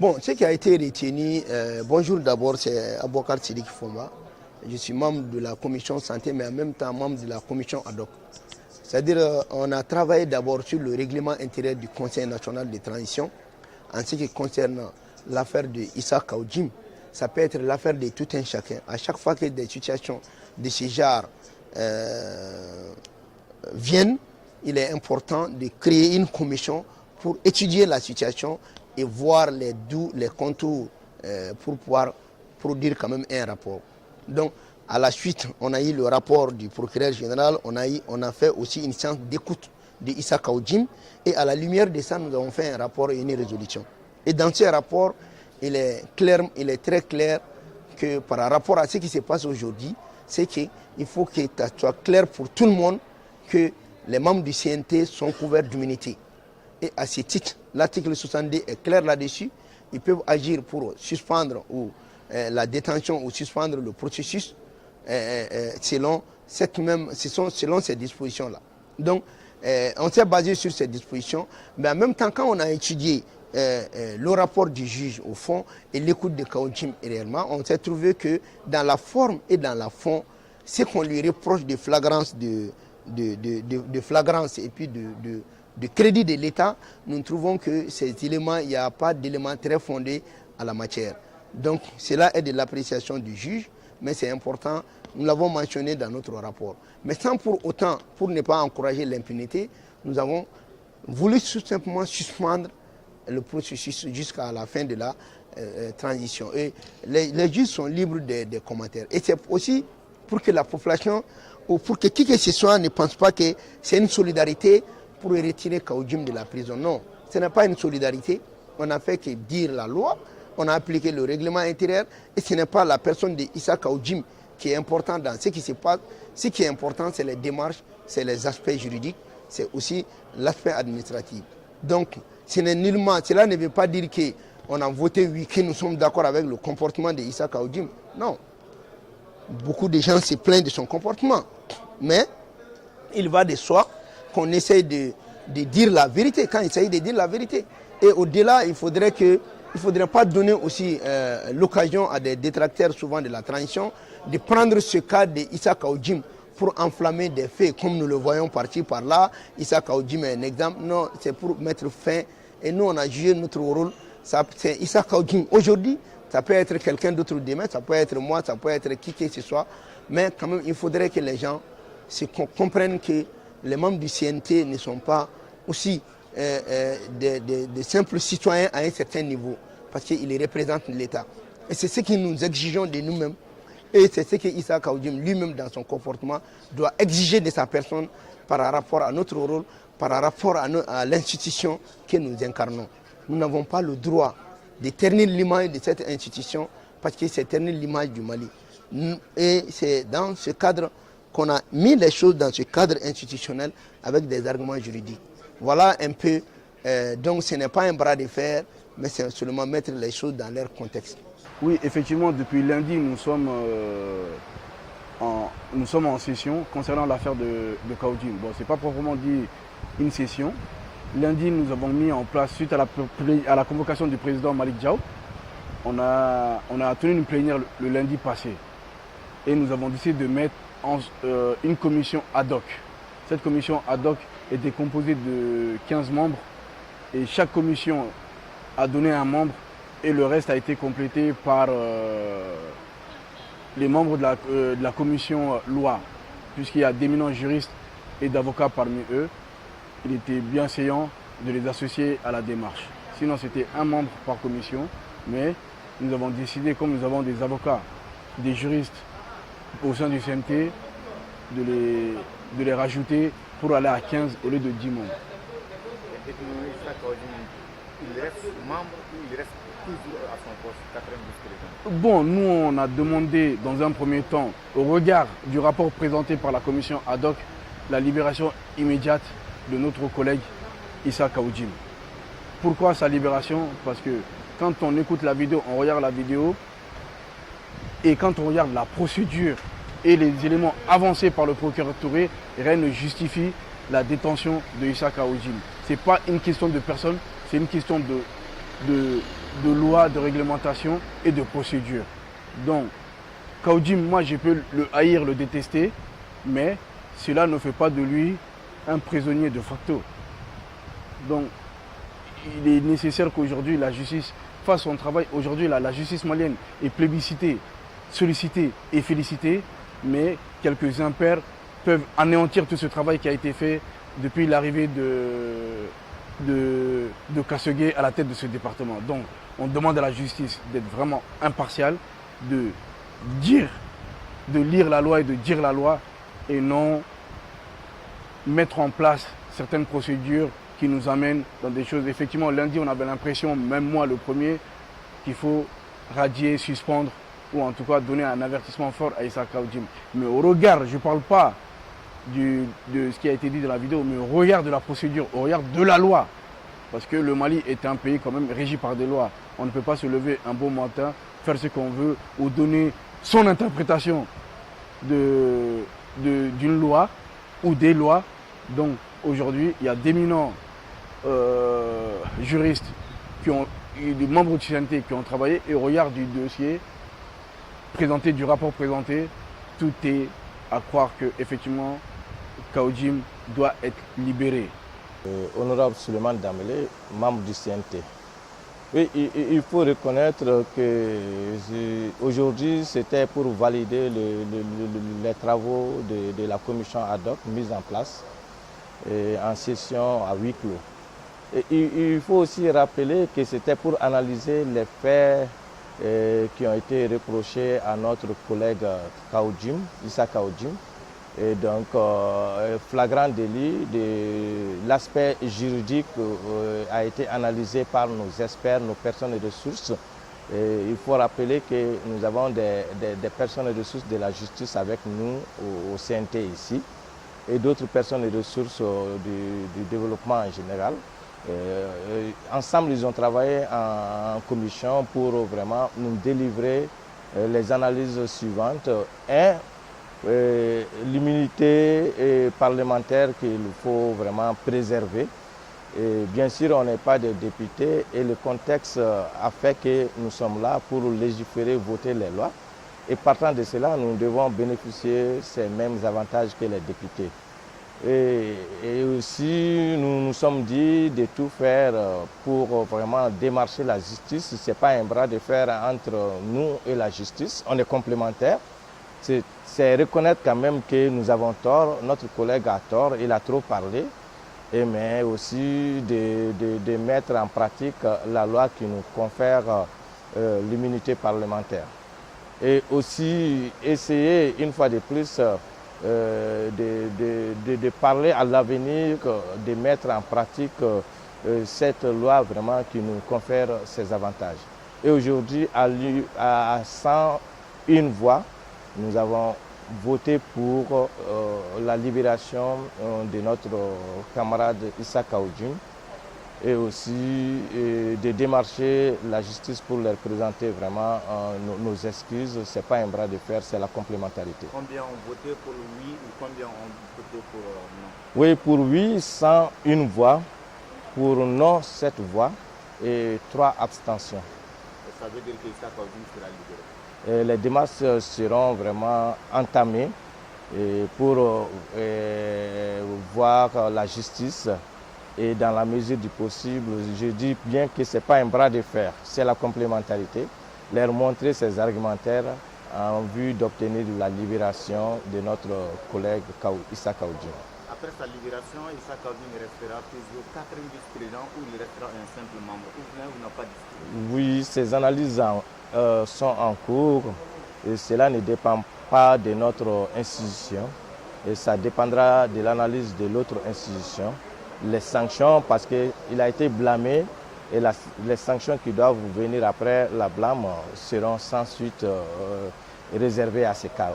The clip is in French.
Bon, ce qui a été retenu, bonjour d'abord, c'est Aboukar Sidiki Fomba. Je suis membre de la commission santé, mais en même temps membre de la commission ad hoc. C'est-à-dire, on a travaillé d'abord sur le règlement intérieur du Conseil national de transition en ce qui concerne l'affaire de Issa Kaoudjim. Ça peut être l'affaire de tout un chacun. À chaque fois que des situations de ce genre viennent, il est important de créer une commission pour étudier la situation et voir les contours pour pouvoir produire quand même un rapport. Donc, à la suite, on a eu le rapport du procureur général, on a fait aussi une séance d'écoute de Issa Kaoudjim et à la lumière de ça, nous avons fait un rapport et une résolution. Et dans ce rapport, il est très clair que par rapport à ce qui se passe aujourd'hui, c'est qu'il faut que ça soit clair pour tout le monde que les membres du CNT sont couverts d'immunité. Et à ce titre, l'article 62 est clair là-dessus. Ils peuvent agir pour suspendre la détention ou suspendre le processus selon ces dispositions-là. Donc, on s'est basé sur ces dispositions, mais en même temps, quand on a étudié le rapport du juge au fond et l'écoute de Kaoudjim réellement, on s'est trouvé que dans la forme et dans la fond, ce qu'on lui reproche de flagrance, flagrance et puis de crédit de l'État, nous trouvons que ces éléments, il n'y a pas d'éléments très fondés à la matière. Donc cela est de l'appréciation du juge, mais c'est important, nous l'avons mentionné dans notre rapport. Mais sans pour autant, pour ne pas encourager l'impunité, nous avons voulu tout simplement suspendre le processus jusqu'à la fin de la transition. Et les juges sont libres des commentaires. Et c'est aussi pour que la population, ou pour que qui que ce soit ne pense pas que c'est une solidarité pour retirer Kaoudjim de la prison. Non, ce n'est pas une solidarité. On n'a fait que dire la loi, on a appliqué le règlement intérieur et ce n'est pas la personne de Issa Kaoudjim qui est importante dans ce qui se passe. Ce qui est important, c'est les démarches, c'est les aspects juridiques, c'est aussi l'aspect administratif. Donc, cela ne veut pas dire qu'on a voté oui, que nous sommes d'accord avec le comportement de Issa Kaoudjim. Non. Beaucoup de gens se plaignent de son comportement. Mais il va de soi qu'on essaye de dire la vérité, quand il s'agit de dire la vérité. Et au-delà, il ne faudrait pas donner aussi l'occasion à des détracteurs souvent de la transition de prendre ce cas de Issa Kaoudjim pour enflammer des faits, comme nous le voyons partir par là. Issa Kaoudjim est un exemple. Non, c'est pour mettre fin. Et nous, on a joué notre rôle. C'est Issa Kaoudjim aujourd'hui. Ça peut être quelqu'un d'autre demain, ça peut être moi, ça peut être qui que ce soit. Mais quand même, il faudrait que les gens comprennent que les membres du CNT ne sont pas aussi des simples citoyens à un certain niveau, parce qu'ils représentent l'État. Et c'est ce que nous exigeons de nous-mêmes. Et c'est ce que Issa Kaoudjim lui-même, dans son comportement, doit exiger de sa personne par rapport à notre rôle, par rapport à l'institution que nous incarnons. Nous n'avons pas le droit de ternir l'image de cette institution parce que c'est ternir l'image du Mali. Et c'est dans ce cadre qu'on a mis les choses dans ce cadre institutionnel avec des arguments juridiques. Voilà un peu, donc ce n'est pas un bras de fer, mais c'est seulement mettre les choses dans leur contexte. Oui, effectivement, depuis lundi, nous sommes en session concernant l'affaire de Kaoudjim. Bon, ce n'est pas proprement dit une session. Lundi, nous avons mis en place, suite à la convocation du président Malick Diaw, on a tenu une plénière le lundi passé. Et nous avons décidé de mettre une commission ad hoc. Cette commission ad hoc était composée de 15 membres. Et chaque commission a donné un membre et le reste a été complété par les membres de la commission loi. Puisqu'il y a d'éminents juristes et d'avocats parmi eux, il était bien séant de les associer à la démarche. Sinon, c'était un membre par commission, mais nous avons décidé, comme nous avons des avocats, des juristes au sein du CNT, de les rajouter pour aller à 15 au lieu de 10 membres. Et il reste membre ou il reste toujours à son poste, 92 président? Bon, nous, on a demandé dans un premier temps, au regard du rapport présenté par la commission ad hoc, la libération immédiate de notre collègue Issa Kaoudjim. Pourquoi sa libération? Parce que quand on écoute la vidéo, on regarde la vidéo, et quand on regarde la procédure et les éléments avancés par le procureur Touré, rien ne justifie la détention de Issa Kaoudjim. Ce n'est pas une question de personne, c'est une question de lois, de réglementations et de procédures. Donc, Kaoujim, moi je peux le haïr, le détester, mais cela ne fait pas de lui un prisonnier de facto. Donc, il est nécessaire qu'aujourd'hui la justice fasse son travail. Aujourd'hui, la justice malienne est plébiscitée, sollicitée et félicitée, mais quelques impairs peuvent anéantir tout ce travail qui a été fait depuis l'arrivée de Kassegué à la tête de ce département. Donc, on demande à la justice d'être vraiment impartiale, de lire la loi et de dire la loi, et non mettre en place certaines procédures qui nous amènent dans des choses. Effectivement, lundi, on avait l'impression, même moi le premier, qu'il faut radier, suspendre, ou en tout cas donner un avertissement fort à Issa Kaoujim. Mais au regard, je ne parle pas de ce qui a été dit dans la vidéo, mais au regard de la procédure, au regard de la loi, parce que le Mali est un pays quand même régi par des lois. On ne peut pas se lever un beau matin, faire ce qu'on veut, ou donner son interprétation d'une loi ou des lois. Donc aujourd'hui, il y a d'éminents juristes des membres du CNT qui ont travaillé, et au regard du dossier présenté, du rapport présenté, tout est à croire que effectivement Kaoujim doit être libéré. Honorable Suleiman Damele, membre du CNT. Oui, il faut reconnaître que aujourd'hui c'était pour valider les travaux de la commission ad hoc mise en place en session à huis clos. Et il faut aussi rappeler que c'était pour analyser les faits qui ont été reprochés à notre collègue Kaoujim, Issa Kaoujim. Et donc, flagrant délit, l'aspect juridique a été analysé par nos experts, nos personnes de ressources. Et il faut rappeler que nous avons des personnes de ressources de la justice avec nous au CNT ici, et d'autres personnes de ressources du développement en général. Ensemble, ils ont travaillé en commission pour vraiment nous délivrer les analyses suivantes. L'immunité parlementaire qu'il faut vraiment préserver. Et bien sûr, on n'est pas des députés, et le contexte a fait que nous sommes là pour légiférer, voter les lois. Et partant de cela, nous devons bénéficier ces mêmes avantages que les députés. Et aussi, nous nous sommes dit de tout faire pour vraiment démarcher la justice. Ce n'est pas un bras de fer entre nous et la justice, on est complémentaires. C'est reconnaître quand même que nous avons tort, notre collègue a tort, il a trop parlé, mais aussi de mettre en pratique la loi qui nous confère l'immunité parlementaire. Et aussi essayer une fois de plus de parler à l'avenir, de mettre en pratique cette loi vraiment qui nous confère ces avantages. Et aujourd'hui, à 101 voix, nous avons voté pour la libération de notre camarade Issa Kaoujim, et aussi de démarcher la justice pour leur présenter vraiment nos excuses. Ce n'est pas un bras de fer, c'est la complémentarité. Combien ont voté pour oui ou combien ont voté pour non? Oui, pour oui, 101 voix, pour non, 7 voix et 3 abstentions. Et ça veut dire que Issa Kaoujim sera libéré? Les démarches seront vraiment entamées pour voir la justice, et dans la mesure du possible, je dis bien que ce n'est pas un bras de fer, c'est la complémentarité, leur montrer ces argumentaires en vue d'obtenir la libération de notre collègue Issa Kaoujim. Après sa libération, Issa Kaoujim restera toujours 4 vice-présidents, ou il restera un simple membre, ou bien vous n'avez pas discuté? Oui, ces analyses sont en cours, et cela ne dépend pas de notre institution, et ça dépendra de l'analyse de l'autre institution. Les sanctions, parce qu'il a été blâmé, et les sanctions qui doivent venir après la blâme seront sans suite réservées à ces cas.